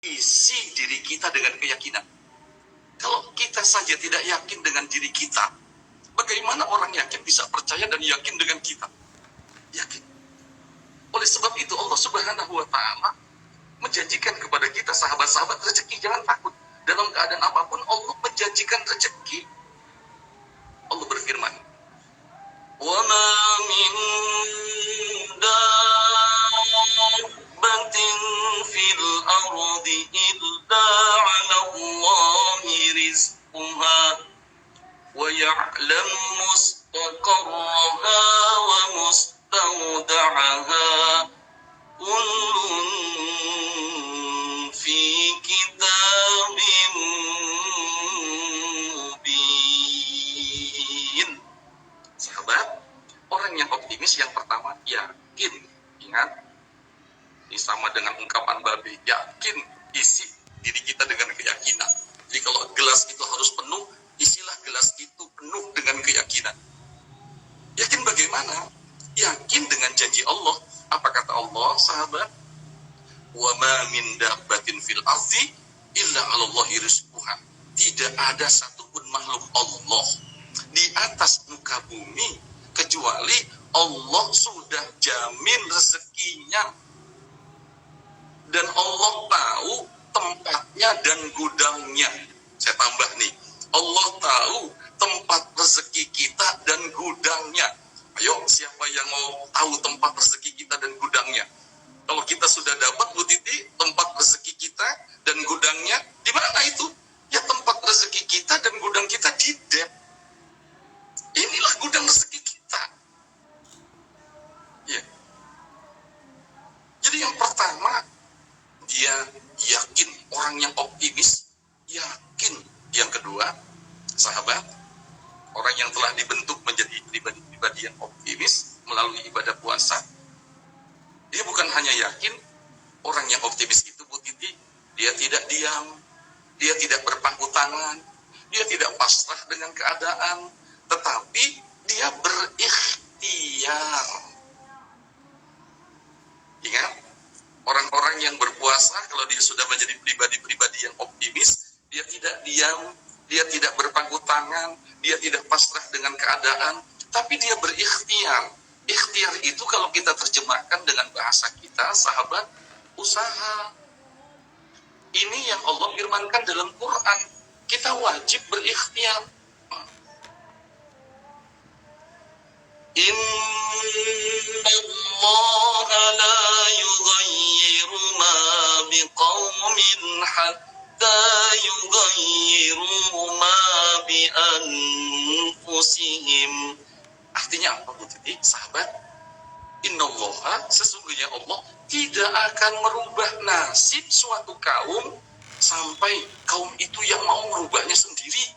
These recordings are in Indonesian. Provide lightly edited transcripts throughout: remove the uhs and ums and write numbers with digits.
isi diri kita dengan keyakinan. Kalau kita saja tidak yakin dengan diri kita, bagaimana orang yakin bisa percaya dan yakin dengan kita? Yakin. Oleh sebab itu Allah Subhanahu wa Ta'ala menjanjikan kepada kita sahabat-sahabat rezeki. Jangan takut. Dalam keadaan apapun Allah menjanjikan rezeki. Allah berfirman, "Wa ma min dabbatin fil ardi illa 'ala Allahi rizquha wa ya'lamu mustaqarraha wa mustawda'aha kullun fi kitabim mubin." Sahabat, orang yang optimis yang pertama yakin. Ingat, ini sama dengan ungkapan babi, yakin. Isi diri kita dengan keyakinan. Jadi kalau gelas itu harus penuh, isilah gelas itu penuh dengan keyakinan. Yakin bagaimana? Yakin dengan janji Allah. Apa kata Allah, sahabat? "Wa ma min dabbatin fil ardi illa 'ala Allahi rizquha." Tidak ada satupun makhluk Allah di atas muka bumi kecuali Allah sudah jamin rezekinya. Dan Allah tahu tempatnya dan gudangnya. Saya tambah nih, Allah tahu tempat rezeki kita dan gudangnya. Ayo, siapa yang mau tahu tempat rezeki kita dan gudangnya? Kalau kita sudah dapat, Bu Titi, tempat rezeki kita dan gudangnya, di mana itu? Ya, tempat rezeki kita dan gudang kita di Dep. Inilah gudang rezeki kita. Ya. Jadi yang pertama, dia yakin. Orang yang optimis, yakin. Yang kedua, sahabat, orang yang telah dibentuk menjadi pribadi-pribadi yang optimis melalui ibadah puasa, dia bukan hanya yakin. Orang yang optimis itu, Bu Titi, dia tidak diam, dia tidak berpangku tangan, dia tidak pasrah dengan keadaan, tetapi dia berikhtiar. Ingat, orang-orang yang berpuasa, kalau dia sudah menjadi pribadi-pribadi yang optimis, dia tidak diam, dia tidak berpangku tangan, dia tidak pasrah dengan keadaan, tapi dia berikhtiar. Ikhtiar itu kalau kita terjemahkan dengan bahasa kita, sahabat, usaha. Ini yang Allah firmankan dalam Quran. Kita wajib berikhtiar. Inna Allah la yughayyiru ma biqawmin hatta yughayyiru ma bi anfusihim. Artinya apa, Bu Titi? Sahabat, Inna Allah, sesungguhnya Allah tidak akan merubah nasib suatu kaum sampai kaum itu yang mau merubahnya sendiri.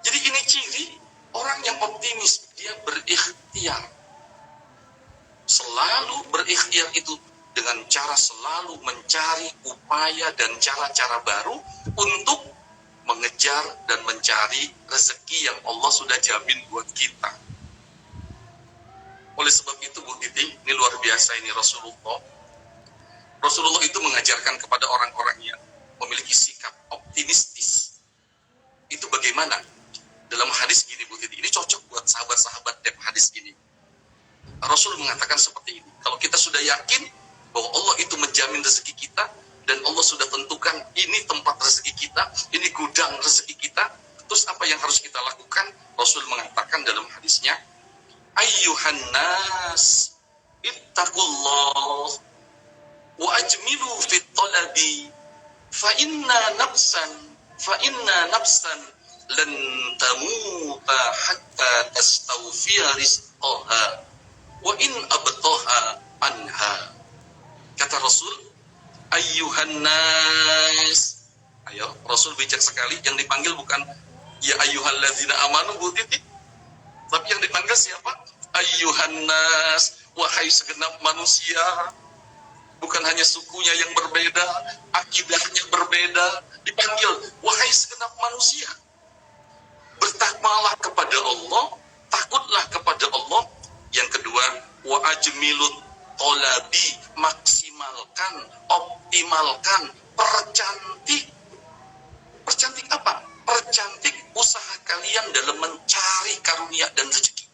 Jadi ini ciri orang yang optimis, dia berikhtiar. Selalu berikhtiar itu dengan cara selalu mencari upaya dan cara-cara baru untuk mengejar dan mencari rezeki yang Allah sudah jamin buat kita. Oleh sebab itu, Bu Titi, ini luar biasa ini Rasulullah. Rasulullah itu mengajarkan kepada orang-orang yang memiliki sikap optimistis. Itu bagaimana? Dalam hadis gini, Bu Titi, ini cocok buat sahabat-sahabat Dep hadis gini. Rasul mengatakan seperti ini, kalau kita sudah yakin bahwa Allah itu menjamin rezeki kita, dan Allah sudah tentukan ini tempat rezeki kita, ini gudang rezeki kita, terus apa yang harus kita lakukan? Rasul mengatakan dalam hadisnya, Ayyuhan nas, ittaqullah, wa ajmilu fit talabi, fa inna nafsan lan tamuta hatta tastawfiya rizqaha wa in abtaha anha. Kata Rasul, ayyuhan nas. Ayo, Rasul bijak sekali. Yang dipanggil bukan ya ayyuhalladzina amanu, Bu Titi, tapi yang dipanggil siapa? Ayyuhan nas, wahai segenap manusia. Bukan hanya sukunya yang berbeda, akidahnya berbeda. Dipanggil, wahai segenap manusia, bertakwalah kepada Allah, takutlah kepada Allah. Yang kedua, wa ajmilut tolabi, maksimal maksimalkan, optimalkan, percantik. Percantik apa? Percantik usaha kalian dalam mencari karunia dan rezeki.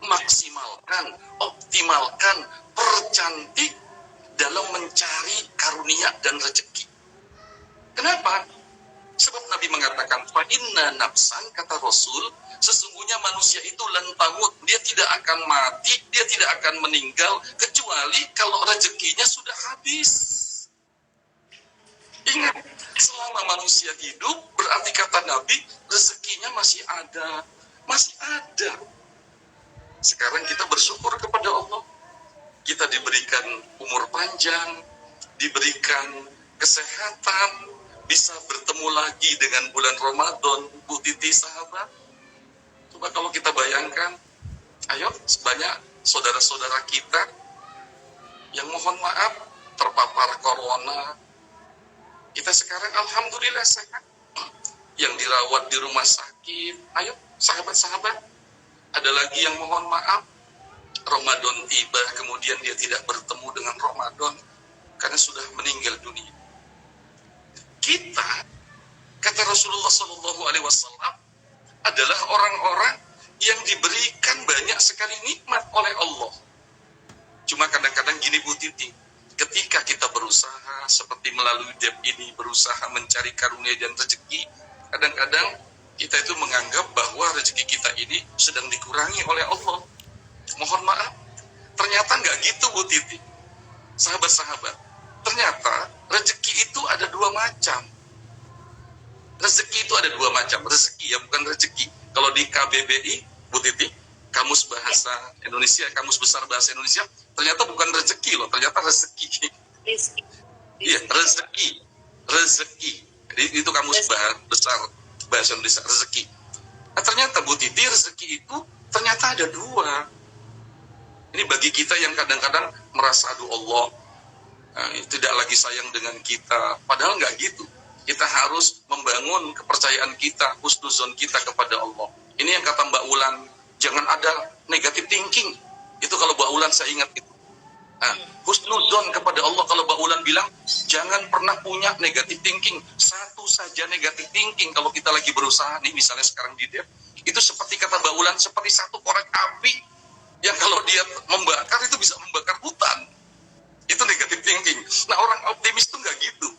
Maksimalkan, optimalkan, percantik dalam mencari karunia dan rezeki. Kenapa? Sebab Nabi mengatakan, fa inna nafsan, kata Rasul, sesungguhnya manusia itu lan tamut, dia tidak akan mati, dia tidak akan meninggal kecuali kalau rezekinya sudah habis. Ingat, selama manusia hidup berarti kata Nabi rezekinya masih ada, masih ada. Sekarang kita bersyukur kepada Allah, kita diberikan umur panjang, diberikan kesehatan, bisa bertemu lagi dengan bulan Ramadan. Bu Titi sahabat, coba kalau kita bayangkan, ayo banyak saudara-saudara kita yang mohon maaf terpapar corona, kita sekarang alhamdulillah sehat, yang dirawat di rumah sakit. Ayo sahabat-sahabat, ada lagi yang mohon maaf Ramadan tiba kemudian dia tidak bertemu dengan Ramadan karena sudah meninggal dunia. Kita, kata Rasulullah SAW, adalah orang-orang yang diberikan banyak sekali nikmat oleh Allah. Cuma kadang-kadang gini Bu Titi, ketika kita berusaha seperti melalui DEP ini, berusaha mencari karunia dan rezeki, kadang-kadang kita itu menganggap bahwa rezeki kita ini sedang dikurangi oleh Allah. Mohon maaf, ternyata nggak gitu Bu Titi. Sahabat-sahabat, ternyata rezeki itu ada dua macam. Rezeki itu ada dua macam. Rezeki ya, bukan rezeki. Kalau di KBBI, Bu Titi, Kamus Bahasa Indonesia, Kamus Besar Bahasa Indonesia, ternyata bukan rezeki loh, ternyata rezeki. Iya, rezeki. Rezeki. Jadi itu Kamus Besar Bahasa Indonesia, rezeki. Nah, ternyata Bu Titi, rezeki itu ternyata ada dua. Ini bagi kita yang kadang-kadang merasa, aduh Allah, tidak lagi sayang dengan kita. Padahal nggak gitu. Kita harus membangun kepercayaan kita, husnuzon kita kepada Allah. Ini yang kata Mbak Ulan, jangan ada negative thinking. Itu kalau Mbak Ulan saya ingat itu. Husnuzon kepada Allah, kalau Mbak Ulan bilang, jangan pernah punya negative thinking. Satu saja negative thinking kalau kita lagi berusaha, nih misalnya sekarang di DEP, itu seperti kata Mbak Ulan, seperti satu korek api yang kalau dia membakar itu bisa membakar hutan. Itu negative thinking. Nah, orang optimis itu nggak gitu.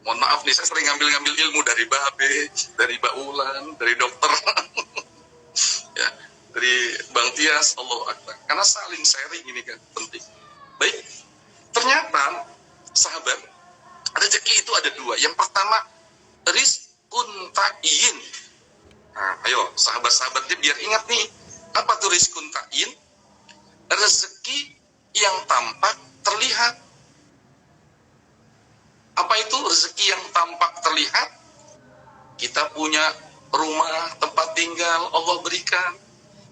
Mohon maaf nih, saya sering ngambil ilmu dari Babe, dari Mbak Ulan, dari dokter, ya, dari Bang Tias, Allah Akbar. Karena saling sharing ini kan penting. Baik, ternyata sahabat, rezeki itu ada dua. Yang pertama, rizqun ta'in. Nah, ayo sahabat-sahabatnya biar ingat nih, apa tuh rizqun ta'in? Rezeki yang tampak terlihat. Apa itu rezeki yang tampak terlihat? Kita punya rumah, tempat tinggal, Allah berikan.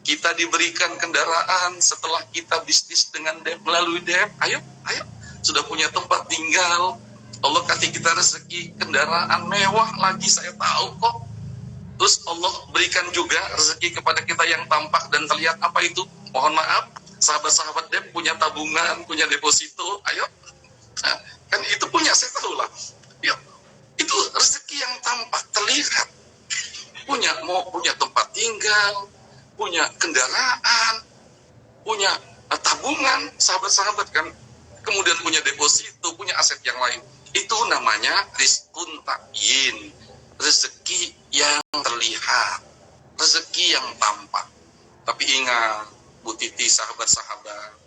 Kita diberikan kendaraan setelah kita bisnis dengan DEP, melalui DEP. Ayo, sudah punya tempat tinggal. Allah kasih kita rezeki, kendaraan mewah lagi, saya tahu kok. Terus Allah berikan juga rezeki kepada kita yang tampak dan terlihat. Apa itu? Mohon maaf, sahabat-sahabat DEP punya tabungan, punya deposito. Ayo, nah, kan itu punya, saya tahu lah. Yuk, itu rezeki yang tampak terlihat. Punya tempat tinggal, punya kendaraan, punya tabungan, sahabat-sahabat kan. Kemudian punya deposito, punya aset yang lain. Itu namanya rizqun ta'in. Rezeki yang terlihat, rezeki yang tampak. Tapi ingat, Bu Titi, sahabat-sahabat,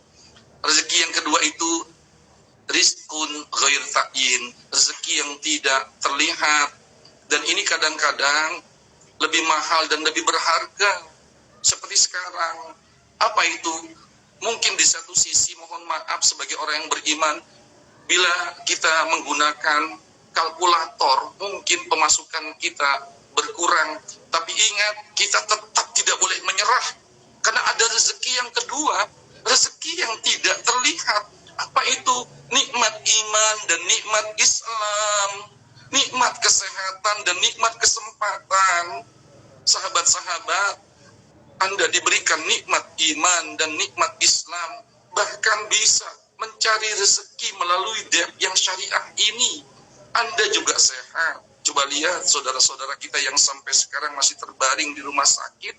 rezeki yang kedua itu rizqun ghair ta'in, rezeki yang tidak terlihat. Dan ini kadang-kadang lebih mahal dan lebih berharga. Seperti sekarang, apa itu? Mungkin di satu sisi, mohon maaf sebagai orang yang beriman, bila kita menggunakan kalkulator, mungkin pemasukan kita berkurang. Tapi ingat, kita tetap tidak boleh menyerah. Karena ada rezeki yang kedua, rezeki yang tidak terlihat. Apa itu? Nikmat iman dan nikmat Islam, nikmat kesehatan dan nikmat kesempatan. Sahabat-sahabat, Anda diberikan nikmat iman dan nikmat Islam, bahkan bisa mencari rezeki melalui debt yang syariah ini, Anda juga sehat. Coba lihat saudara-saudara kita yang sampai sekarang masih terbaring di rumah sakit.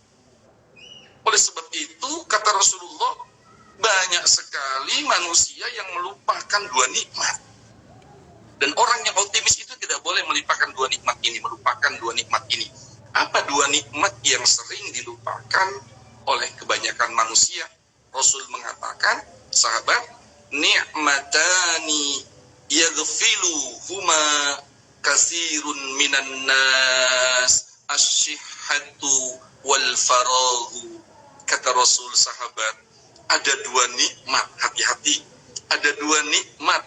Oleh sebab itu, kata Rasulullah, banyak sekali manusia yang melupakan dua nikmat. Dan orang yang optimis itu tidak boleh melupakan dua nikmat ini, melupakan dua nikmat ini. Apa dua nikmat yang sering dilupakan oleh kebanyakan manusia? Rasul mengatakan, sahabat, ni'matani yaghfilu huma katsirun minan nas, asyihhatu wal faraghu. Kata Rasul, sahabat, ada dua nikmat, hati-hati, ada dua nikmat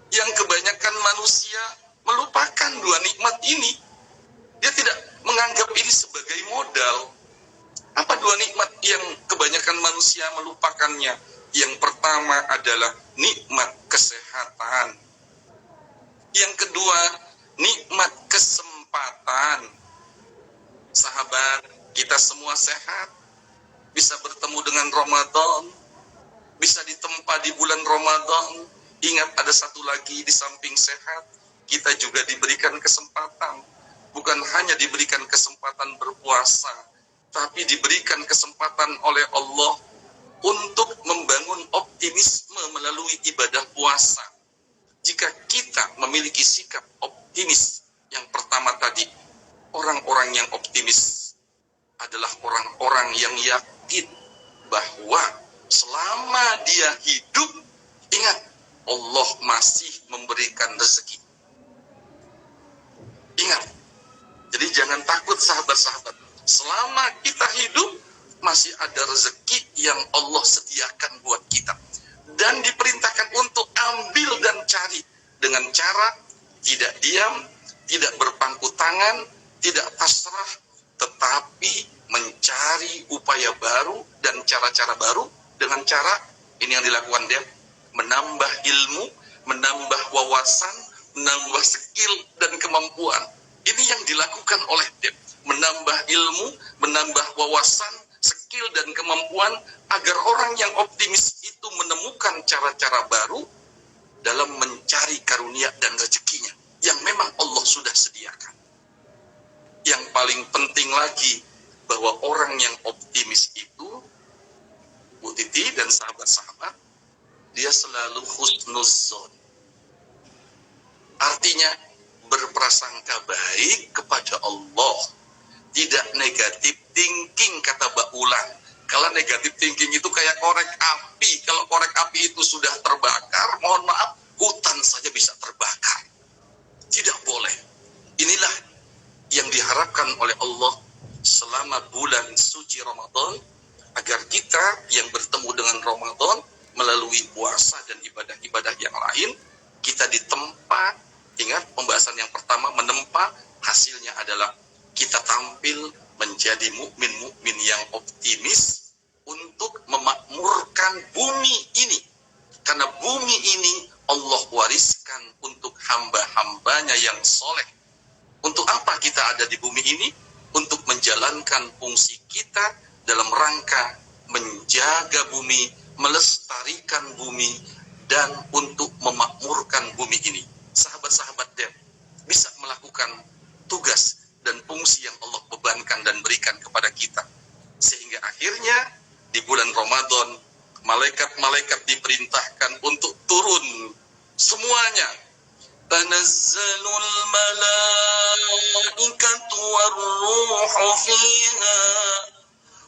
yang kebanyakan manusia melupakan dua nikmat ini. Dia tidak menganggap ini sebagai modal. Apa dua nikmat yang kebanyakan manusia melupakannya? Yang pertama adalah nikmat kesehatan. Yang kedua, nikmat kesempatan. Sahabat, kita semua sehat, bisa bertemu dengan Ramadan, bisa ditempa di bulan Ramadan. Ingat, ada satu lagi, di samping sehat, kita juga diberikan kesempatan. Bukan hanya diberikan kesempatan berpuasa, tapi diberikan kesempatan oleh Allah untuk membangun optimisme melalui ibadah puasa. Jika kita memiliki sikap optimis, yang pertama tadi, orang-orang yang optimis adalah orang-orang yang yakin bahwa selama dia hidup, ingat, Allah masih memberikan rezeki. Ingat, jadi jangan takut sahabat-sahabat. Selama kita hidup, masih ada rezeki yang Allah sediakan buat kita. Dan diperintahkan untuk ambil dan cari dengan cara tidak diam, tidak berpangku tangan, tidak pasrah, tetapi mencari upaya baru dan cara-cara baru dengan cara ini yang dilakukan dia, menambah ilmu, menambah wawasan, menambah skill dan kemampuan. Ini yang dilakukan oleh dia, menambah ilmu, menambah wawasan, skill dan kemampuan agar orang yang optimis itu menemukan cara-cara baru dalam mencari karunia dan rezekinya yang memang Allah sudah sediakan. Yang paling penting lagi, bahwa orang yang optimis itu, Bu Titi dan sahabat-sahabat, dia selalu husnuzon. Artinya berprasangka baik kepada Allah, tidak negatif thinking, kata Mbak Ulan. Kalau negatif thinking itu kayak korek api. Kalau korek api itu sudah terbakar, mohon maaf, hutan saja bisa terbakar. Tidak boleh. Inilah yang diharapkan oleh Allah selama bulan suci Ramadan, agar kita yang bertemu dengan Ramadan melalui puasa dan ibadah-ibadah yang lain, kita ditempa. Ingat, pembahasan yang pertama, menempa, hasilnya adalah kita tampil menjadi mukmin-mukmin yang optimis untuk memakmurkan bumi ini. Karena bumi ini Allah wariskan untuk hamba-hambanya yang soleh. Untuk apa kita ada di bumi ini? Untuk menjalankan fungsi kita dalam rangka menjaga bumi, melestarikan bumi, dan untuk memakmurkan bumi ini. Sahabat-sahabat Dev bisa melakukan tugas dan fungsi yang Allah bebankan dan berikan kepada kita. Sehingga akhirnya di bulan Ramadan, malaikat-malaikat diperintahkan untuk turun semuanya. Tanazzalul malaikatu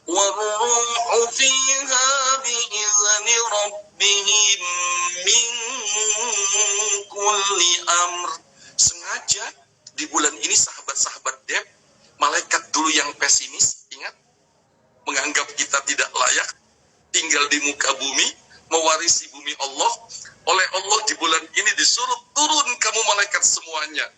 warruhu fiha biizni rabbihim min kulli amr. Sengaja di bulan ini, sahabat-sahabat Dev, malaikat dulu yang pesimis, ingat, menganggap kita tidak layak tinggal di muka bumi, mewarisi bumi Allah. Oleh Allah di bulan ini disuruh turun kamu malaikat semuanya.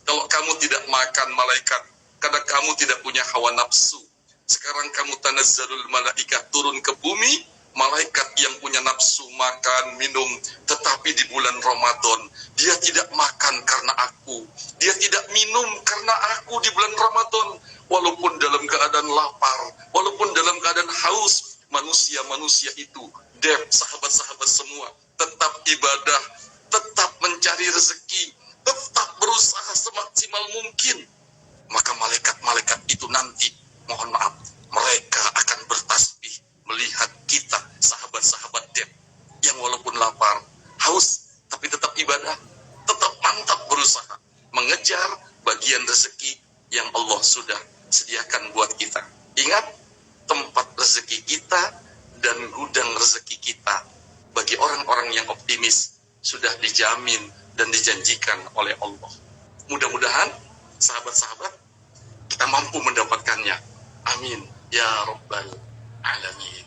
Kalau kamu tidak makan malaikat, karena kamu tidak punya hawa nafsu, sekarang kamu tanazzalul malaikat, turun ke bumi, malaikat yang punya nafsu makan, minum. Tetapi di bulan Ramadan, dia tidak makan karena aku, dia tidak minum karena aku di bulan Ramadan. Walaupun dalam keadaan lapar, walaupun dalam keadaan haus, manusia-manusia itu, Dev, sahabat-sahabat semua, tetap ibadah, tetap mencari rezeki, tetap berusaha semaksimal mungkin, maka malaikat-malaikat itu nanti, mohon maaf, mereka akan bertasbih melihat kita, sahabat-sahabat Deb, yang walaupun lapar, haus, tapi tetap ibadah, tetap mantap berusaha mengejar bagian rezeki yang Allah sudah sediakan buat kita. Ingat, tempat rezeki kita dan gudang rezeki kita bagi orang-orang yang optimis sudah dijamin dan dijanjikan oleh Allah. Mudah-mudahan sahabat-sahabat kita mampu mendapatkannya. Amin ya rabbal alamin.